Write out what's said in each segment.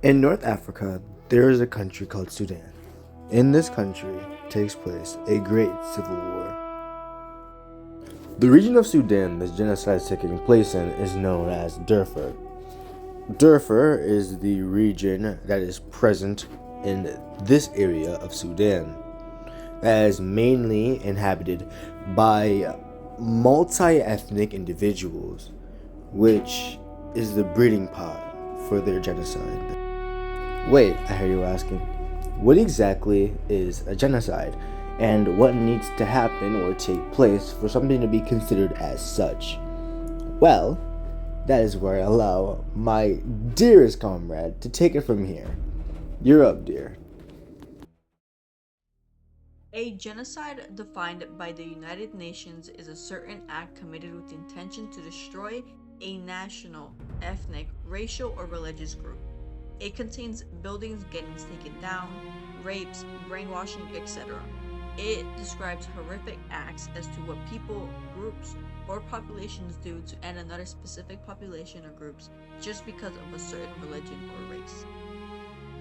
In North Africa, there is a country called Sudan. In this country takes place a great civil war. The region of Sudan this genocide is taking place in is known as Darfur. Darfur is the region that is present in this area of Sudan, that is mainly inhabited by multi-ethnic individuals, which is the breeding pot for their genocide. Wait, I hear you asking, what exactly is a genocide, and what needs to happen or take place for something to be considered as such? Well, that is where I allow my dearest comrade to take it from here. You're up, dear. A genocide defined by the United Nations is a certain act committed with the intention to destroy a national, ethnic, racial, or religious group. It contains buildings getting taken down, rapes, brainwashing, etc. It describes horrific acts as to what people, groups, or populations do to end another specific population or groups just because of a certain religion or race.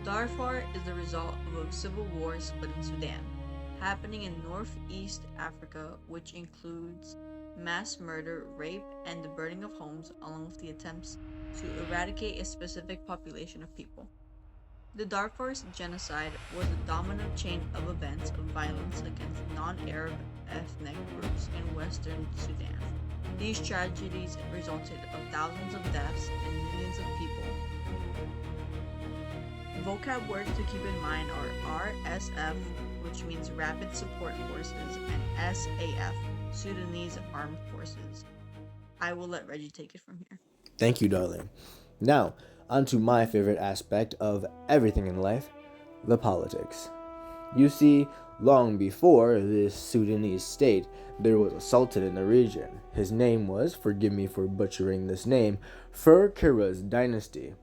Darfur is the result of a civil war splitting Sudan, happening in northeast Africa, which includes mass murder, rape, and the burning of homes, along with the attempts to eradicate a specific population of people. The Darfur genocide was a domino chain of events of violence against non-Arab ethnic groups in western Sudan. These tragedies resulted of thousands of deaths and millions of people. Vocab words to keep in mind are RSF, which means Rapid Support Forces, and SAF, Sudanese Armed Forces. I will let Reggie take it from here. Thank you, darling. Now, onto my favorite aspect of everything in life, the politics. You see, long before this Sudanese state, there was a sultan in the region. His name was, forgive me for butchering this name, Fur-Kira's dynasty.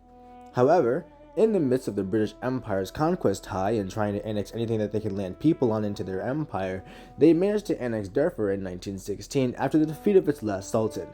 However, in the midst of the British Empire's conquest high and trying to annex anything that they could land people on into their empire, they managed to annex Darfur in 1916 after the defeat of its last sultan.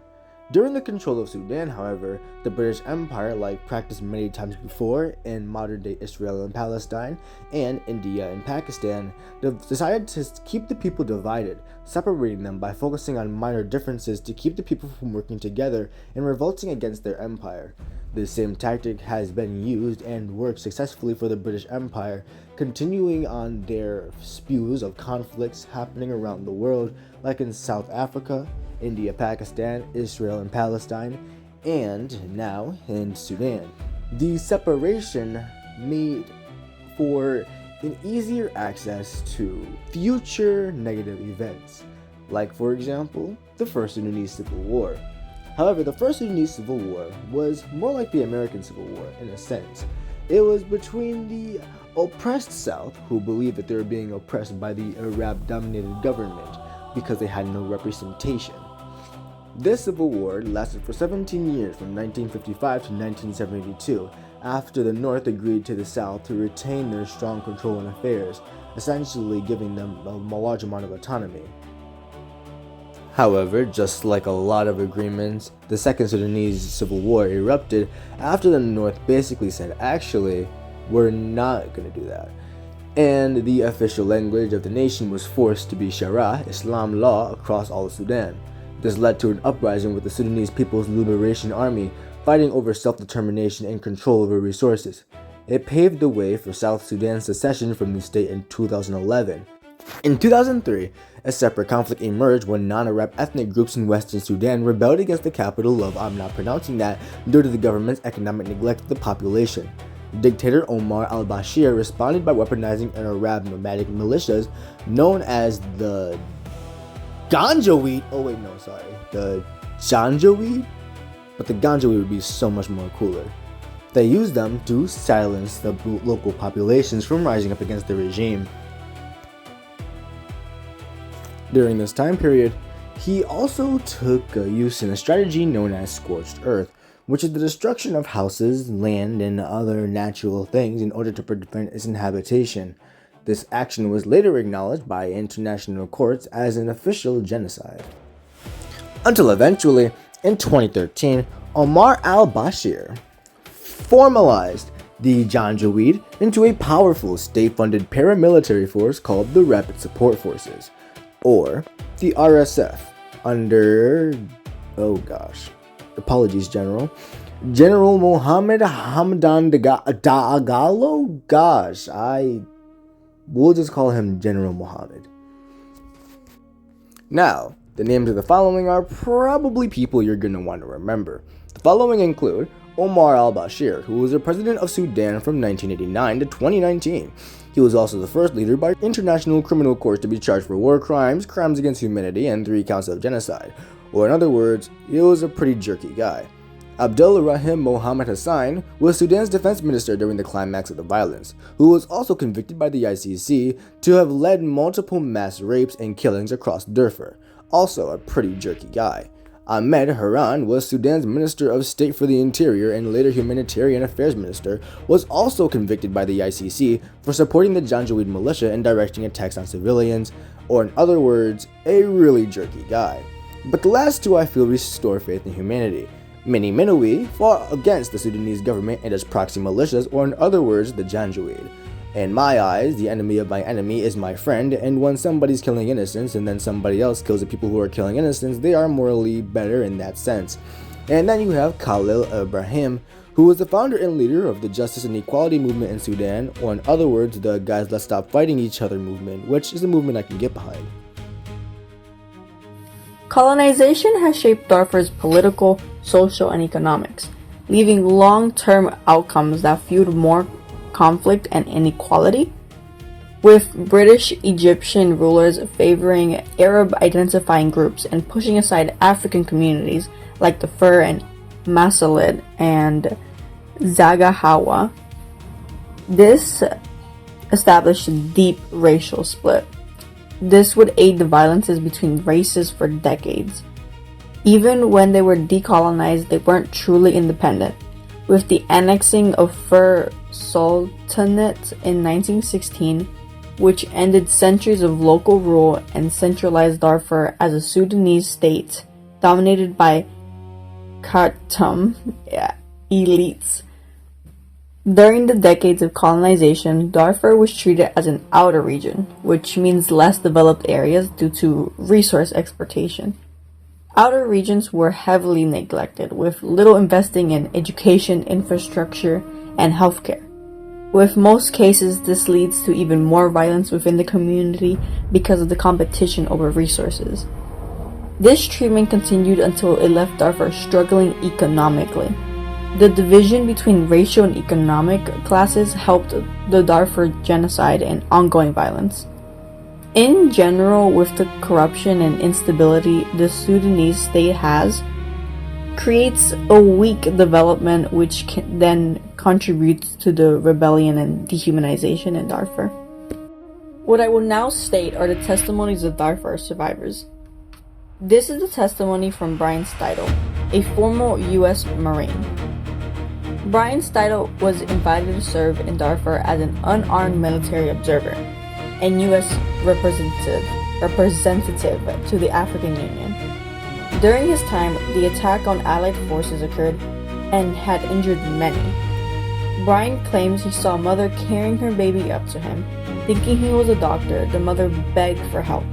During the control of Sudan, however, the British Empire, like practiced many times before in modern-day Israel and Palestine, and India and Pakistan, decided to keep the people divided, separating them by focusing on minor differences to keep the people from working together and revolting against their empire. This same tactic has been used and worked successfully for the British Empire, continuing on their spews of conflicts happening around the world, like in South Africa, India, Pakistan, Israel, and Palestine, and now in Sudan. The separation made for an easier access to future negative events, like, for example, the First Sudanese Civil War. However, the First Sudanese Civil War was more like the American Civil War in a sense. It was between the oppressed South, who believed that they were being oppressed by the Arab-dominated government because they had no representation. This civil war lasted for 17 years from 1955 to 1972, after the North agreed to the South to retain their strong control in affairs, essentially giving them a large amount of autonomy. However, just like a lot of agreements, the Second Sudanese Civil War erupted after the North basically said, actually, we're not going to do that. And the official language of the nation was forced to be Sharia, Islam law, across all of Sudan. This led to an uprising with the Sudanese People's Liberation Army fighting over self-determination and control over resources. It paved the way for South Sudan's secession from the state in 2011. In 2003, a separate conflict emerged when non-Arab ethnic groups in Western Sudan rebelled against the capital of, I'm not pronouncing that, due to the government's economic neglect of the population. Dictator Omar al-Bashir responded by weaponizing an Arab nomadic militias known as the Ganjaweed. The Janjaweed? But the Ganjaweed would be so much more cooler. They used them to silence the local populations from rising up against the regime. During this time period, he also took use in a strategy known as scorched earth, which is the destruction of houses, land, and other natural things in order to prevent its inhabitation. This action was later acknowledged by international courts as an official genocide. Until eventually, in 2013, Omar al-Bashir formalized the Janjaweed into a powerful state-funded paramilitary force called the Rapid Support Forces, or the RSF, under, oh gosh, apologies, General Mohammed Hamdan Dagalo? Gosh, we'll just call him General Mohammed. Now, the names of the following are probably people you're going to want to remember. The following include Omar al-Bashir, who was the president of Sudan from 1989 to 2019. He was also the first leader by international criminal courts to be charged for war crimes, crimes against humanity, and 3 counts of genocide. Or in other words, he was a pretty jerky guy. Abdul Rahim Mohammed Hassan was Sudan's defense minister during the climax of the violence, who was also convicted by the ICC to have led multiple mass rapes and killings across Darfur. Also a pretty jerky guy. Ahmed Haran was Sudan's Minister of State for the Interior and later Humanitarian Affairs Minister, was also convicted by the ICC for supporting the Janjaweed militia and directing attacks on civilians, or in other words, a really jerky guy. But the last 2 I feel restore faith in humanity. Many Minowi fought against the Sudanese government and its proxy militias, or in other words, the Janjaweed. In my eyes, the enemy of my enemy is my friend, and when somebody's killing innocents and then somebody else kills the people who are killing innocents, they are morally better in that sense. And then you have Khalil Ibrahim, who was the founder and leader of the Justice and Equality movement in Sudan, or in other words, the Guys Let's Stop Fighting Each Other movement, which is a movement I can get behind. Colonization has shaped Darfur's political, social, and economics, leaving long-term outcomes that fueled more conflict and inequality, with British Egyptian rulers favoring Arab-identifying groups and pushing aside African communities like the Fur and Masalid and Zagahawa. This established a deep racial split. This would aid the violences between races for decades. Even when they were decolonized, they weren't truly independent. With the annexing of Fur Sultanate in 1916, which ended centuries of local rule and centralized Darfur as a Sudanese state dominated by Khartoum elites. During the decades of colonization, Darfur was treated as an outer region, which means less developed areas due to resource exploitation. Outer regions were heavily neglected, with little investing in education, infrastructure, and healthcare. With most cases, this leads to even more violence within the community because of the competition over resources. This treatment continued until it left Darfur struggling economically. The division between racial and economic classes helped the Darfur genocide and ongoing violence. In general, with the corruption and instability the Sudanese state has, creates a weak development which then contributes to the rebellion and dehumanization in Darfur. What I will now state are the testimonies of Darfur survivors. This is the testimony from Brian Steidel, a former U.S. Marine. Brian Steidel was invited to serve in Darfur as an unarmed military observer and U.S. representative to the African Union. During his time, the attack on Allied forces occurred and had injured many. Brian claims he saw a mother carrying her baby up to him. Thinking he was a doctor, the mother begged for help.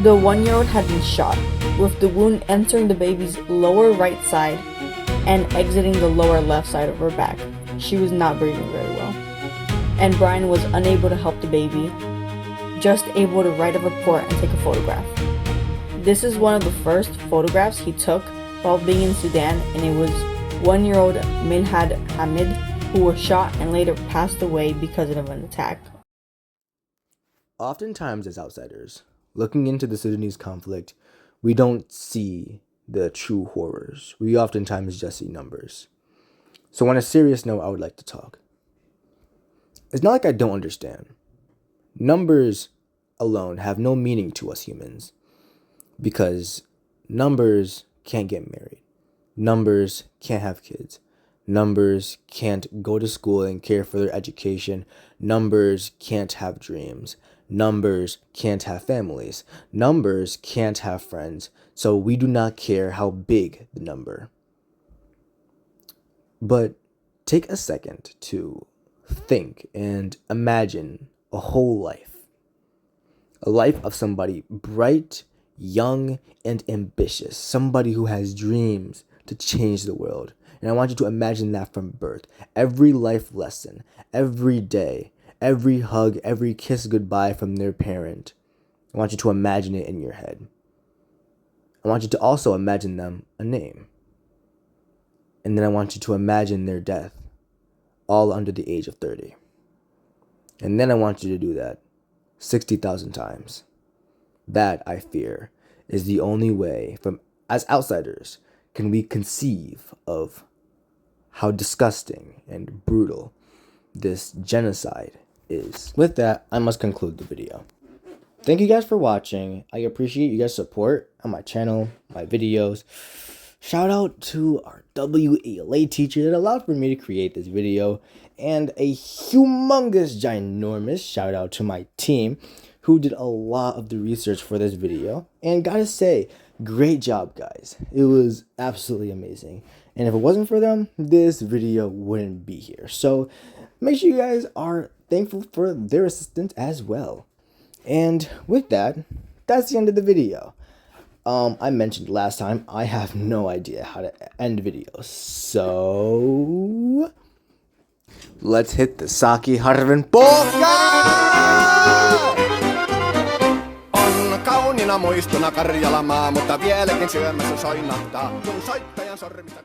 The 1-year-old had been shot, with the wound entering the baby's lower right side and exiting the lower left side of her back. She was not breathing very well, and Brian was unable to help the baby, just able to write a report and take a photograph. This is one of the first photographs he took while being in Sudan, and it was 1-year-old Milhad Hamid, who was shot and later passed away because of an attack. Oftentimes, as outsiders, looking into the Sudanese conflict, we don't see the true horrors. We oftentimes just see numbers. So on a serious note, I would like to talk. It's not like I don't understand. Numbers alone have no meaning to us humans, because numbers can't get married. Numbers can't have kids. Numbers can't go to school and care for their education. Numbers can't have dreams. Numbers can't have families. Numbers can't have friends. So we do not care how big the number. But Take a second to think and imagine a whole life. A life of somebody bright, young, and ambitious. Somebody who has dreams to change the world. And I want you to imagine that from birth. Every life lesson, every day, every hug, every kiss goodbye from their parent. I want you to imagine it in your head. I want you to also imagine them a name. And then I want you to imagine their death, all under the age of 30. And then I want you to do that 60,000 times. That, I fear, is the only way, as outsiders, can we conceive of how disgusting and brutal this genocide is. With that, I must conclude the video. Thank you guys for watching. I appreciate you guys' support on my channel, my videos. Shout out to our WELA teacher that allowed for me to create this video. And a humongous, ginormous shout out to my team who did a lot of the research for this video. And gotta say, great job, guys. It was absolutely amazing. And if it wasn't for them, this video wouldn't be here. So make sure you guys are thankful for their assistance as well. And with that, that's the end of the video. I mentioned last time, I have no idea how to end videos. So let's hit the Saki Harvin polka! On kauniina muistona Karjalamaa, mutta vieläkin syömässä soinahtaa, kun soittajan sormista